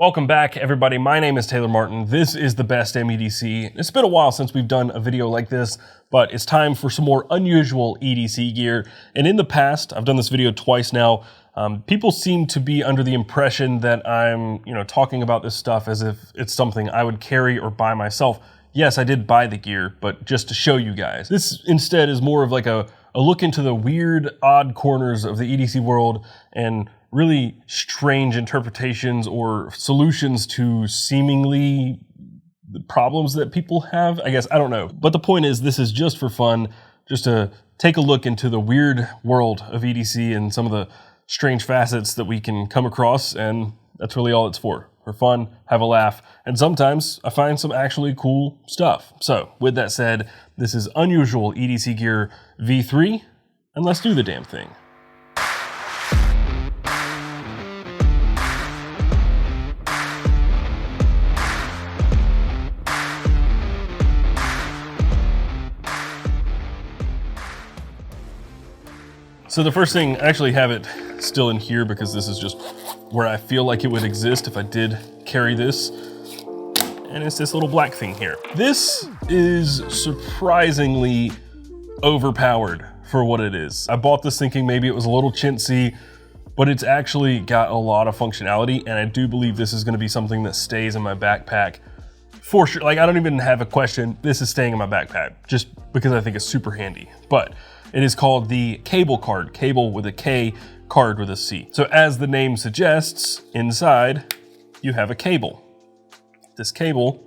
Welcome back, everybody. My name is Taylor Martin. This is the best Damn EDC. It's been a while since we've done a video like this, but it's time for some more unusual EDC gear. And in the past, I've done this video twice now. People seem to be under the impression that I'm, talking about this stuff as if it's something I would carry or buy myself. Yes, I did buy the gear, but just to show you guys. This instead is more of like a look into the weird, odd corners of the EDC world and really strange interpretations or solutions to seemingly the problems that people have. I guess, I don't know. But the point is, this is just for fun, just to take a look into the weird world of EDC and some of the strange facets that we can come across, and that's really all it's for fun, have a laugh, and sometimes I find some actually cool stuff. So with that said, this is unusual EDC Gear V3, and let's do the damn thing. So the first thing, I actually have it still in here because this is just where I feel like it would exist if I did carry this. And it's this little black thing here. This is surprisingly overpowered for what it is. I bought this thinking maybe it was a little chintzy, but it's actually got a lot of functionality, and I do believe this is gonna be something that stays in my backpack for sure. Like, I don't even have a question. This is staying in my backpack just because I think it's super handy. But it is called the KableCARD, cable with a K, card with a C. So as the name suggests, inside you have a cable. This cable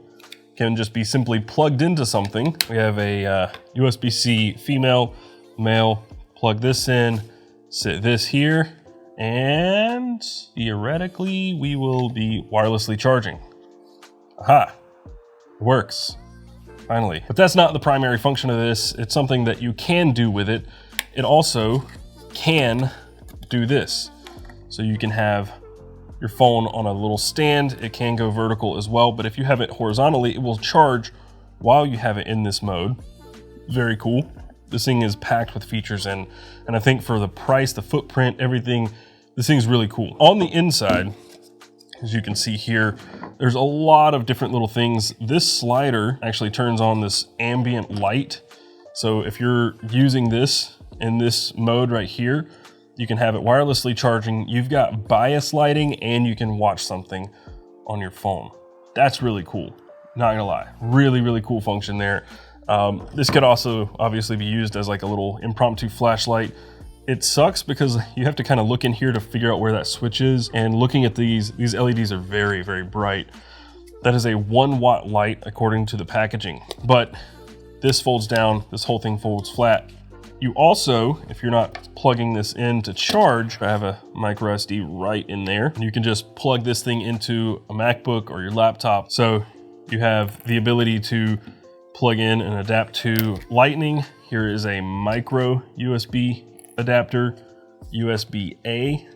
can just be simply plugged into something. We have a USB-C female, male, plug this in, sit this here, and theoretically we will be wirelessly charging. Aha, it works. Finally. But that's not the primary function of this. It's something that you can do with it. It also can do this. So you can have your phone on a little stand. It can go vertical as well, but if you have it horizontally, it will charge while you have it in this mode. Very cool. This thing is packed with features, and I think for the price, the footprint, everything, this thing's really cool. On the inside, as you can see here, there's a lot of different little things. This slider actually turns on this ambient light. So if you're using this in this mode right here, you can have it wirelessly charging. You've got bias lighting, and you can watch something on your phone. That's really cool. Not gonna lie, really, really cool function there. This could also obviously be used as like a little impromptu flashlight. It sucks because you have to kind of look in here to figure out where that switch is. And looking at these LEDs are very, very bright. That is a 1 watt light according to the packaging. But this folds down, this whole thing folds flat. You also, if you're not plugging this in to charge, I have a micro SD right in there. You can just plug this thing into a MacBook or your laptop. So you have the ability to plug in and adapt to Lightning. Here is a micro USB adapter, USB-A.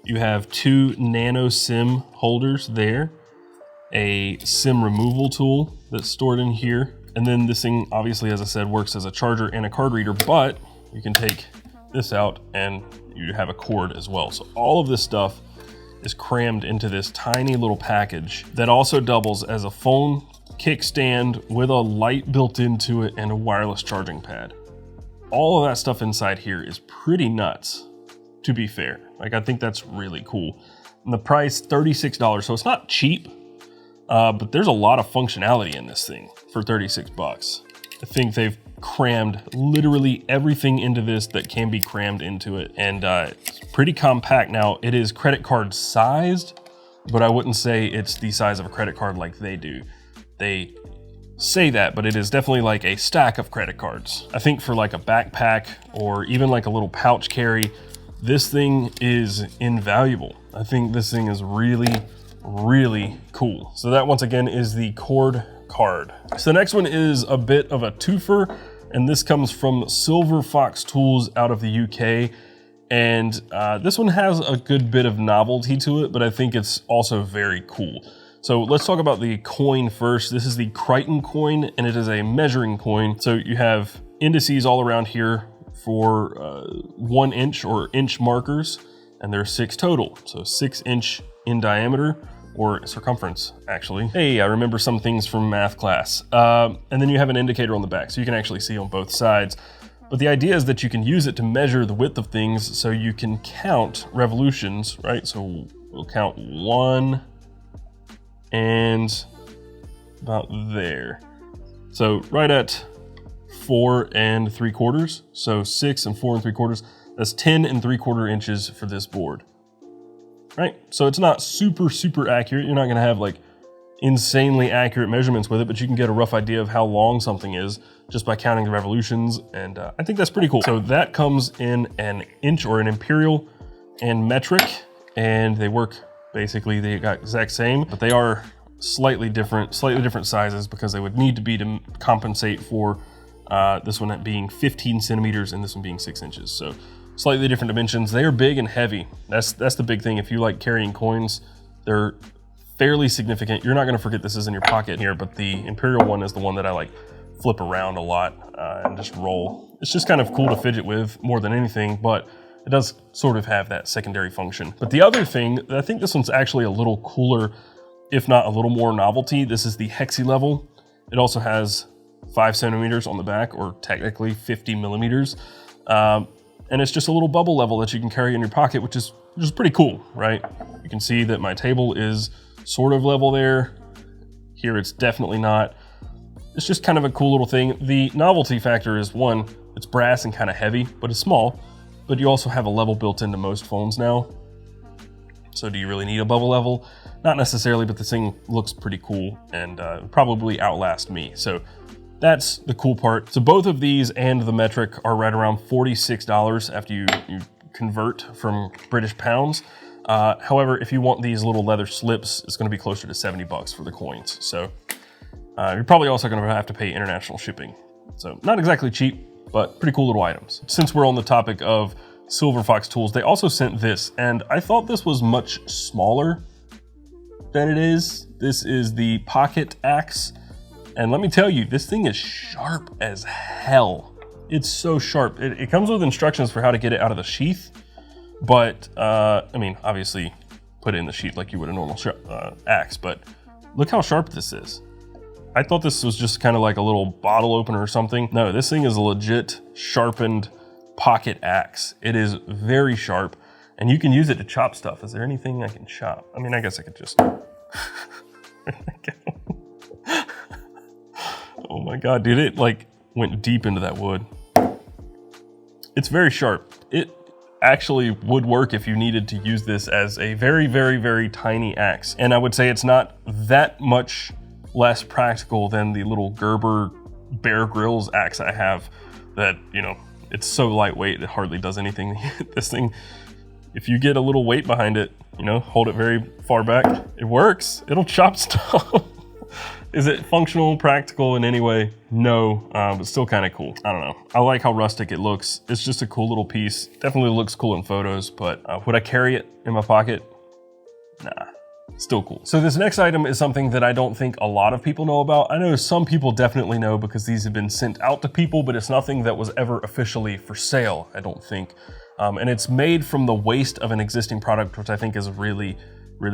You have 2 nano SIM holders there, a SIM removal tool that's stored in here. And then this thing, obviously, as I said, works as a charger and a card reader, but you can take this out and you have a cord as well. So all of this stuff is crammed into this tiny little package that also doubles as a phone kickstand with a light built into it and a wireless charging pad. All of that stuff inside here is pretty nuts, to be fair. Like, I think that's really cool. And the price, $36, so it's not cheap, but there's a lot of functionality in this thing for 36 bucks. I think they've crammed literally everything into this that can be crammed into it, and it's pretty compact. Now, it is credit card sized, but I wouldn't say it's the size of a credit card like they do. They say that, but it is definitely like a stack of credit cards. I think for like a backpack or even like a little pouch carry, this thing is invaluable. I think this thing is really, really cool. So that, once again, is the Cord card. So the next one is a bit of a twofer, and this comes from Silver Fox Tools out of the UK. And this one has a good bit of novelty to it, but I think it's also very cool. So let's talk about the coin first. This is the Current coin, and it is a measuring coin. So you have indices all around here for 1 inch or inch markers, and there are 6 total. So 6-inch in diameter, or circumference, actually. Hey, I remember some things from math class. And then you have an indicator on the back, so you can actually see on both sides. But the idea is that you can use it to measure the width of things, so you can count revolutions, right? So we'll count 1 and about there. So right at 4 3/4, so 6 and 4 3/4, that's 10 3/4 inches for this board. Right? So it's not super accurate. You're not gonna have like insanely accurate measurements with it, but you can get a rough idea of how long something is just by counting the revolutions, and I think that's pretty cool. So that comes in an inch or an imperial and metric, and they work basically the exact same, but they are slightly different sizes because they would need to be to compensate for this one being 15 centimeters and this one being 6 inches. So slightly different dimensions. They are big and heavy. That's the big thing. If you like carrying coins, they're fairly significant. You're not gonna forget this is in your pocket here, but the Imperial one is the one that I like flip around a lot and just roll. It's just kind of cool to fidget with more than anything, but it does sort of have that secondary function. But the other thing, I think this one's actually a little cooler, if not a little more novelty. This is the hexi level. It also has 5 centimeters on the back, or technically 50 millimeters. And it's just a little bubble level that you can carry in your pocket, which is pretty cool, right? You can see that my table is sort of level there. Here it's definitely not. It's just kind of a cool little thing. The novelty factor is, one, it's brass and kind of heavy, but it's small. But you also have a level built into most phones now. So do you really need a bubble level? Not necessarily, but this thing looks pretty cool and probably outlast me. So that's the cool part. So both of these and the metric are right around $46 after you convert from British pounds. However, if you want these little leather slips, it's gonna be closer to 70 bucks for the coins. So you're probably also gonna have to pay international shipping. So not exactly cheap, but pretty cool little items. Since we're on the topic of Silver Fox tools, they also sent this, and I thought this was much smaller than it is. This is the pocket axe. And let me tell you, this thing is sharp as hell. It's so sharp. It comes with instructions for how to get it out of the sheath. But, I mean, obviously put it in the sheath like you would a normal axe, but look how sharp this is. I thought this was just kind of like a little bottle opener or something. No, this thing is a legit sharpened pocket axe. It is very sharp, and you can use it to chop stuff. Is there anything I can chop? I mean, I guess I could just... Oh my God, dude, it like went deep into that wood. It's very sharp. It actually would work if you needed to use this as a very tiny axe. And I would say it's not that much less practical than the little Gerber Bear Grylls axe I have that, you know, it's so lightweight, it hardly does anything. This thing, if you get a little weight behind it, you know, hold it very far back, it works. It'll chop stuff. Is it functional, practical in any way? No, but still kind of cool. I don't know. I like how rustic it looks. It's just a cool little piece. Definitely looks cool in photos, but would I carry it in my pocket? Nah, still cool. So this next item is something that I don't think a lot of people know about. I know some people definitely know because these have been sent out to people, but it's nothing that was ever officially for sale, I don't think. And it's made from the waste of an existing product, which I think is really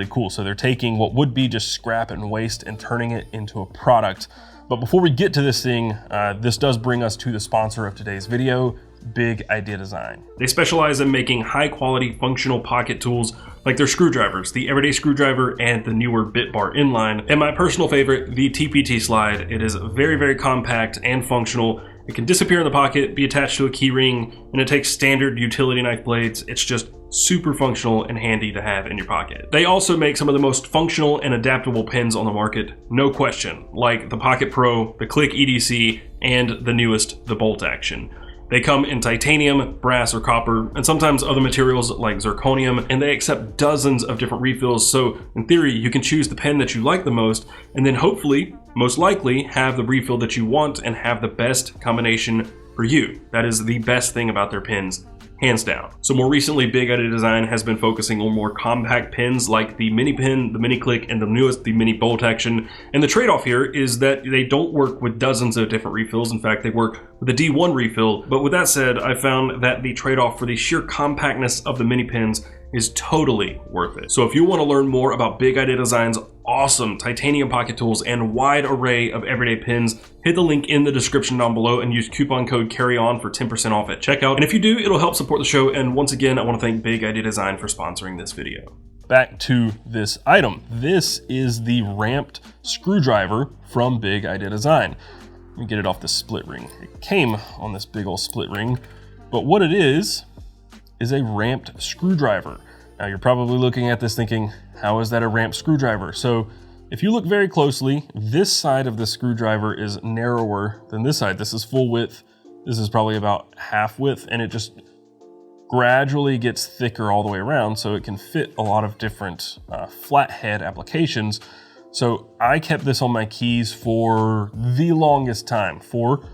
cool. So they're taking what would be just scrap and waste and turning it into a product. But before we get to this thing, this does bring us to the sponsor of today's video, Big Idea Design. They specialize in making high quality functional pocket tools like their screwdrivers, the everyday screwdriver and the newer bit bar inline. And my personal favorite, the TPT slide. It is very compact and functional. It can disappear in the pocket, be attached to a key ring, and it takes standard utility knife blades. It's just super functional and handy to have in your pocket. They also make some of the most functional and adaptable pens on the market, no question, like the Pocket Pro, the Click EDC, and the newest, the Bolt Action. They come in titanium, brass, or copper, and sometimes other materials like zirconium, and they accept dozens of different refills, so in theory, you can choose the pen that you like the most, and then hopefully, most likely, have the refill that you want and have the best combination for you. That is the best thing about their pens, hands down. So more recently, Big Idea Design has been focusing on more compact pens like the Mini Pen, the Mini Click, and the newest, the Mini Bolt Action. And the trade-off here is that they don't work with dozens of different refills. In fact, they work with a D1 refill. But with that said, I found that the trade-off for the sheer compactness of the Mini Pens is totally worth it. So if you want to learn more about Big Idea Design's awesome titanium pocket tools and wide array of everyday pins, hit the link in the description down below and use coupon code CARRYON for 10% off at checkout. And if you do, it'll help support the show. And once again, I want to thank Big Idea Design for sponsoring this video. Back to this item. This is the ramped screwdriver from Big Idea Design. Let me get it off the split ring. It came on this big old split ring, but what it is a ramped screwdriver. Now you're probably looking at this thinking, how is that a ramped screwdriver? So if you look very closely, this side of the screwdriver is narrower than this side. This is full width. This is probably about half width, and it just gradually gets thicker all the way around so it can fit a lot of different flathead applications. So I kept this on my keys for the longest time for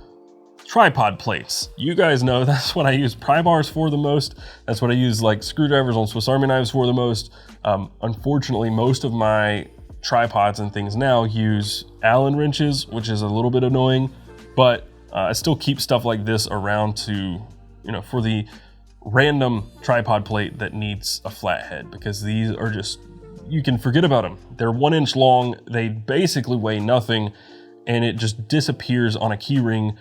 tripod plates. You guys know that's what I use pry bars for the most. That's what I use like screwdrivers on Swiss Army knives for the most. Unfortunately, most of my tripods and things now use Allen wrenches, which is a little bit annoying, but I still keep stuff like this around to, you know, for the random tripod plate that needs a flathead, because these are just, you can forget about them. They're 1 inch long. They basically weigh nothing, and it just disappears on a key ring.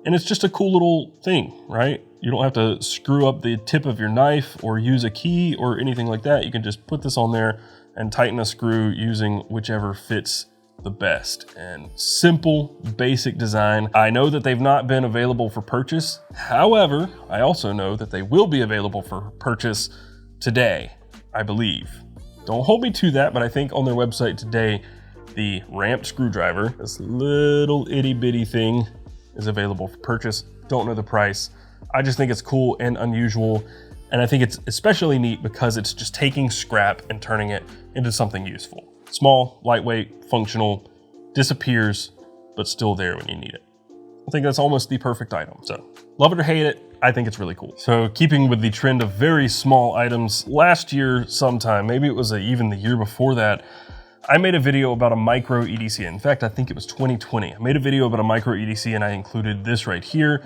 And it's just a cool little thing, right? You don't have to screw up the tip of your knife or use a key or anything like that. You can just put this on there and tighten a screw using whichever fits the best. And simple, basic design. I know that they've not been available for purchase. However, I also know that they will be available for purchase today, I believe. Don't hold me to that, but I think on their website today, the ramped screwdriver, this little itty bitty thing, is available for purchase. Don't know the price. I just think it's cool and unusual. And I think it's especially neat because it's just taking scrap and turning it into something useful. Small, lightweight, functional, disappears, but still there when you need it. I think that's almost the perfect item. So love it or hate it, I think it's really cool. So keeping with the trend of very small items, last year sometime, maybe it was even the year before that, I made a video about a micro EDC. In fact, I think it was 2020. I made a video about a micro EDC and I included this right here.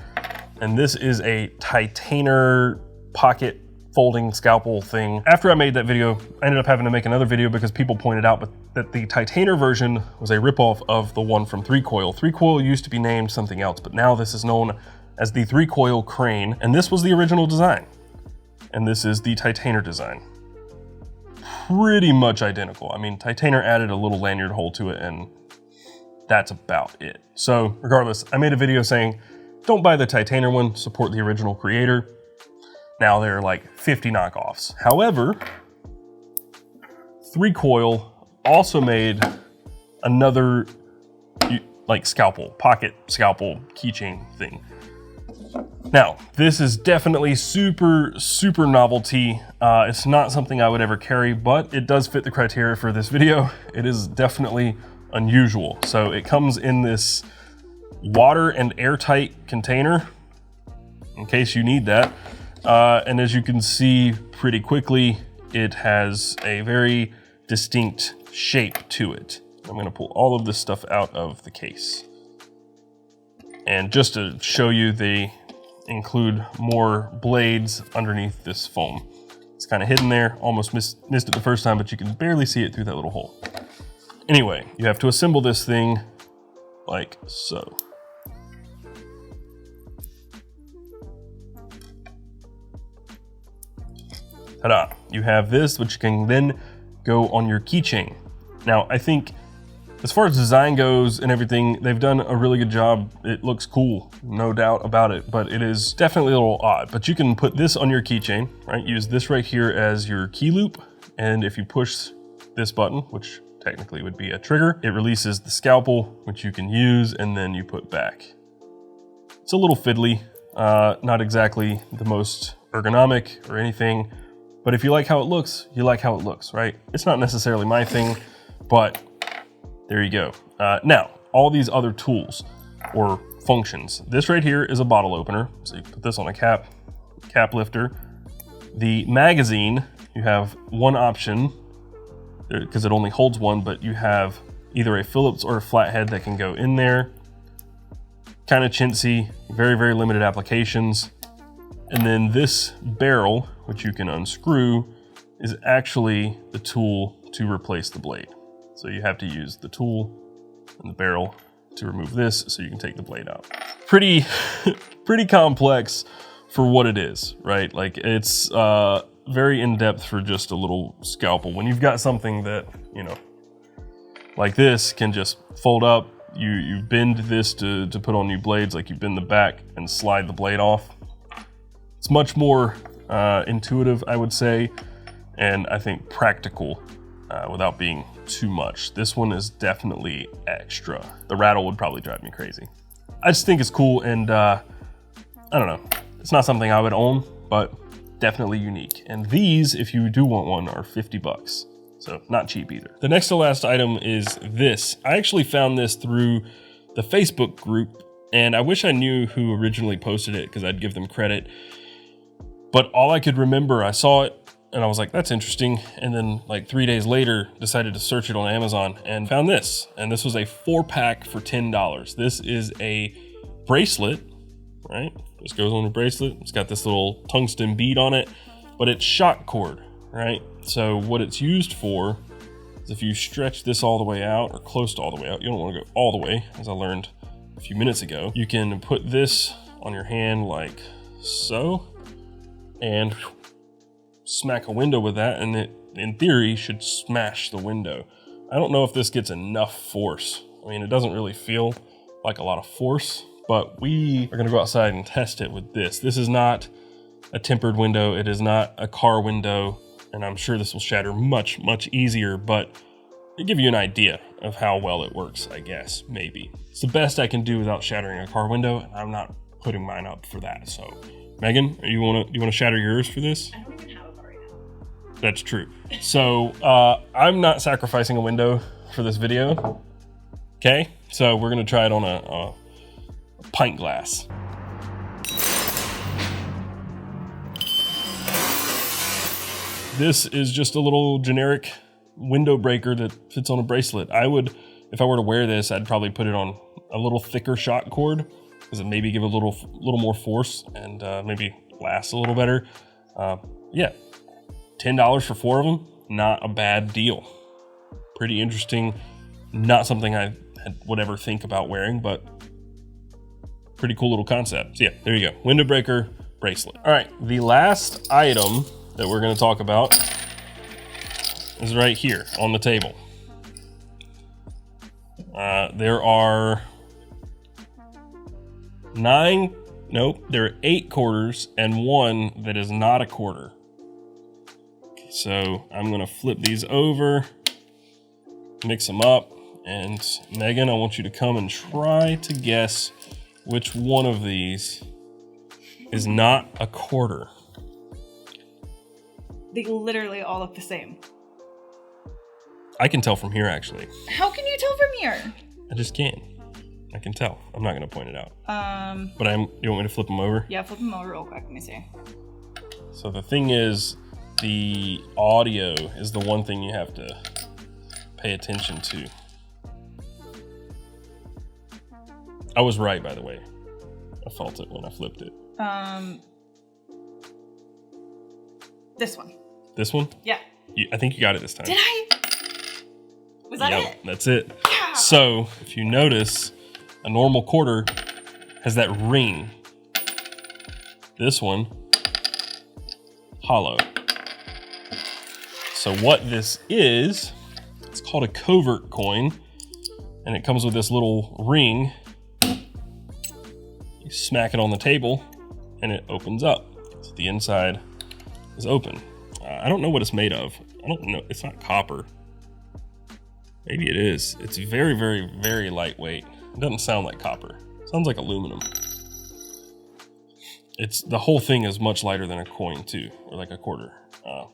And this is a Titainer pocket folding scalpel thing. After I made that video, I ended up having to make another video because people pointed out that the Titainer version was a ripoff of the one from 3Coil. 3Coil used to be named something else, but now this is known as the 3Coil crane. And this was the original design. And this is the Titainer design. Pretty much identical. I mean, Titainer added a little lanyard hole to it and that's about it. So regardless, I made a video saying, don't buy the Titainer one, support the original creator. Now there are like 50 knockoffs. However, 3Coil also made another like pocket scalpel keychain thing. Now, this is definitely super novelty. It's not something I would ever carry, but it does fit the criteria for this video. It is definitely unusual. So it comes in this water and airtight container in case you need that. And as you can see pretty quickly, it has a very distinct shape to it. I'm gonna pull all of this stuff out of the case. And just to show you, they include more blades underneath this foam. It's kind of hidden there, almost missed it the first time, but you can barely see it through that little hole. Anyway, you have to assemble this thing like so. Ta-da! You have this, which can then go on your keychain. Now, I think as far as design goes and everything, they've done a really good job. It looks cool, no doubt about it, but it is definitely a little odd. But you can put this on your keychain, right? Use this right here as your key loop. And if you push this button, which technically would be a trigger, it releases the scalpel, which you can use and then you put back. It's a little fiddly, not exactly the most ergonomic or anything, but if you like how it looks, you like how it looks, right? It's not necessarily my thing, but there you go. Now, all these other tools or functions. This right here is a bottle opener. So you put this on a cap lifter. The magazine, you have one option because it only holds one, but you have either a Phillips or a flathead that can go in there. Kind of chintzy, very limited applications. And then this barrel, which you can unscrew, is actually the tool to replace the blade. So you have to use the tool and the barrel to remove this so you can take the blade out. Pretty complex for what it is, right? Like it's very in-depth for just a little scalpel. When you've got something that, you know, like this can just fold up, you bend this to put on new blades, like you bend the back and slide the blade off. It's much more intuitive, I would say, and I think practical without being too much. This one is definitely extra. The rattle would probably drive me crazy. I just think it's cool, and I don't know. It's not something I would own, but definitely unique. And these, if you do want one, are 50 bucks. So not cheap either. The next to last item is this. I actually found this through the Facebook group, and I wish I knew who originally posted it because I'd give them credit. But all I could remember, I saw it and I was like, that's interesting. And then like 3 days later, decided to search it on Amazon and found this. And this was a 4-pack for $10. This is a bracelet, right? This goes on a bracelet. It's got this little tungsten bead on it, but it's shock cord, right? So what it's used for is if you stretch this all the way out or close to all the way out, you don't want to go all the way, as I learned a few minutes ago. You can put this on your hand like so and smack a window with that, and it, in theory, should smash the window. I don't know if this gets enough force. I mean, it doesn't really feel like a lot of force, but we are gonna go outside and test it with this. This is not a tempered window. It is not a car window, and I'm sure this will shatter much, much easier, but to give you an idea of how well it works, I guess, maybe. It's the best I can do without shattering a car window, and I'm not putting mine up for that. So, Megan, you wanna shatter yours for this? I don't even have a car yet. That's true. So, I'm not sacrificing a window for this video. Okay, so we're gonna try it on a pint glass. This is just a little generic window breaker that fits on a bracelet. I would, if I were to wear this, I'd probably put it on a little thicker shock cord because it maybe give a little more force and maybe last a little better. Yeah, $10 for 4 of them, not a bad deal. Pretty interesting. Not something I would ever think about wearing, but pretty cool little concept. So yeah, there you go. Window breaker bracelet. All right, the last item that we're going to talk about is right here on the table. There are there are 8 quarters and 1 that is not a quarter. So I'm going to flip these over, mix them up, and Megan, I want you to come and try to guess which one of these is not a quarter. They literally all look the same. I can tell from here, actually. How can you tell from here? I just can. I can tell. I'm not going to point it out. But you want me to flip them over? Yeah, flip them over real quick. Let me see. So the thing is, the audio is the one thing you have to pay attention to. I was right, by the way. I felt it when I flipped it. This one. This one? Yeah. I think you got it this time. Did I? Was that it? That's it. Yeah. So if you notice, a normal quarter has that ring. This one, hollow. So what this is, it's called a Covert coin, and it comes with this little ring. You smack it on the table, and it opens up. So the inside is open. I don't know what it's made of. I don't know. It's not copper. Maybe it is. It's very, very, very lightweight. It doesn't sound like copper. It sounds like aluminum. The whole thing is much lighter than a coin too, or like a quarter.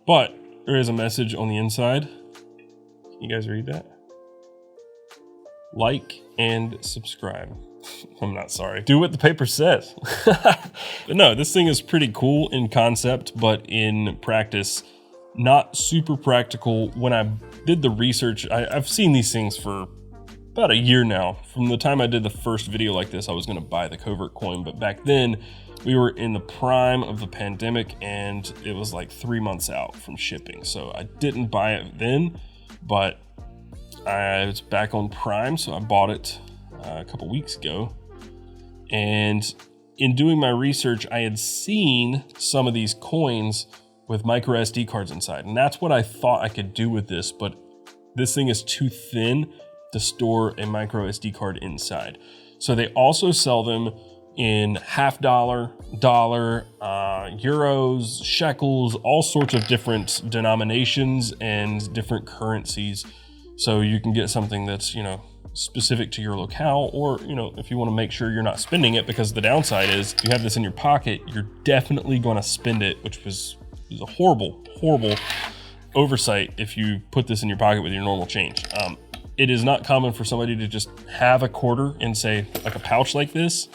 But there is a message on the inside. Can you guys read that? Like and subscribe. I'm not sorry. Do what the paper says. But no, this thing is pretty cool in concept, but in practice, not super practical. When I did the research, I've seen these things for about a year now. From the time I did the first video like this, I was gonna buy the Covert Coin, but back then we were in the prime of the pandemic and it was like 3 months out from shipping. So I didn't buy it then, but I was back on Prime, so I bought it a couple weeks ago. And in doing my research, I had seen some of these coins with micro SD cards inside, and that's what I thought I could do with this, but this thing is too thin to store a micro SD card inside. So they also sell them in $50, dollar, euros, shekels, all sorts of different denominations and different currencies. So you can get something that's, you know, specific to your locale, or, you know, if you want to make sure you're not spending it, because the downside is if you have this in your pocket, you're definitely going to spend it, which is a horrible, horrible oversight if you put this in your pocket with your normal change. It is not common for somebody to just have a quarter in, say, like a pouch like this.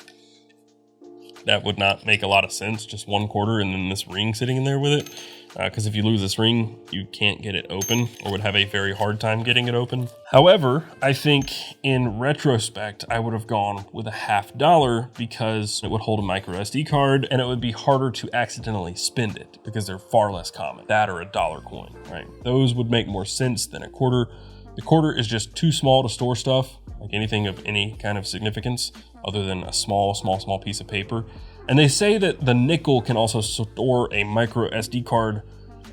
That would not make a lot of sense, just one quarter and then this ring sitting in there with it. Because if you lose this ring, you can't get it open, or would have a very hard time getting it open. However, I think in retrospect, I would have gone with a $50 because it would hold a micro SD card and it would be harder to accidentally spend it because they're far less common. That or a dollar coin, right? Those would make more sense than a quarter. The quarter is just too small to store stuff, like anything of any kind of significance, other than a small piece of paper. And they say that the nickel can also store a micro SD card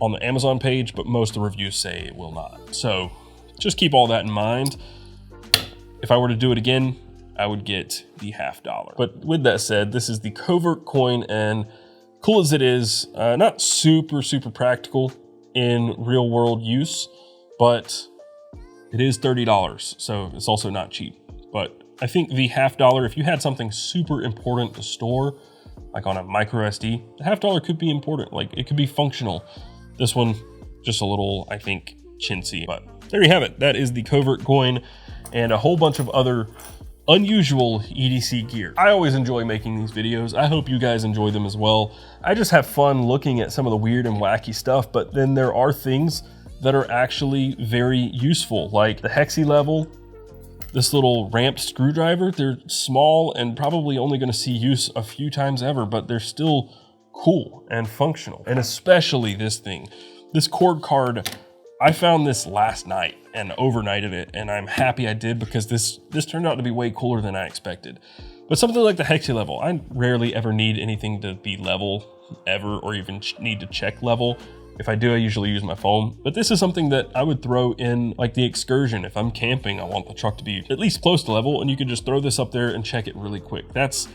on the Amazon page, but most of the reviews say it will not. So just keep all that in mind. If I were to do it again, I would get the $50. But with that said, this is the Covert Coin, and cool as it is, not super practical in real world use, but it is $30, so it's also not cheap. But I think the $50, if you had something super important to store, like on a micro SD, the $50 could be important. Like, it could be functional. This one, just a little, I think, chintzy. But there you have it. That is the Covert Coin and a whole bunch of other unusual EDC gear. I always enjoy making these videos. I hope you guys enjoy them as well. I just have fun looking at some of the weird and wacky stuff, but then there are things that are actually very useful, like the hexi level, this little ramped screwdriver. They're small and probably only going to see use a few times ever, but they're still cool and functional. And especially this thing, this cord card. I found this last night and overnighted it, and I'm happy I did, because this turned out to be way cooler than I expected. But something like the hexi level, I rarely ever need anything to be level ever, or even need to check level. If I do, I usually use my phone, but this is something that I would throw in like the excursion. If I'm camping, I want the truck to be at least close to level, and you can just throw this up there and check it really quick. That's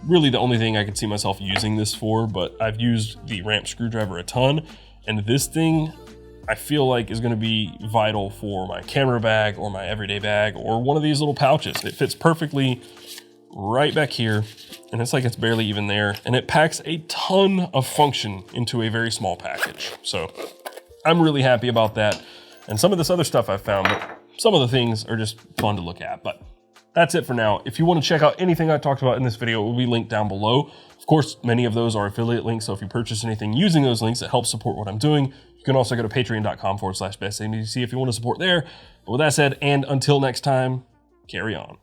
really the only thing I could see myself using this for, but I've used the ramp screwdriver a ton, and this thing I feel like is gonna be vital for my camera bag or my everyday bag or one of these little pouches. It fits perfectly right back here, and it's like it's barely even there, and it packs a ton of function into a very small package. So I'm really happy about that. And some of this other stuff I've found, but some of the things are just fun to look at. But that's it for now. If you want to check out anything I talked about in this video, it will be linked down below. Of course, many of those are affiliate links, so if you purchase anything using those links, it helps support what I'm doing. You can also go to patreon.com/bestdamnedc if you want to support there. But with that said, and until next time, carry on.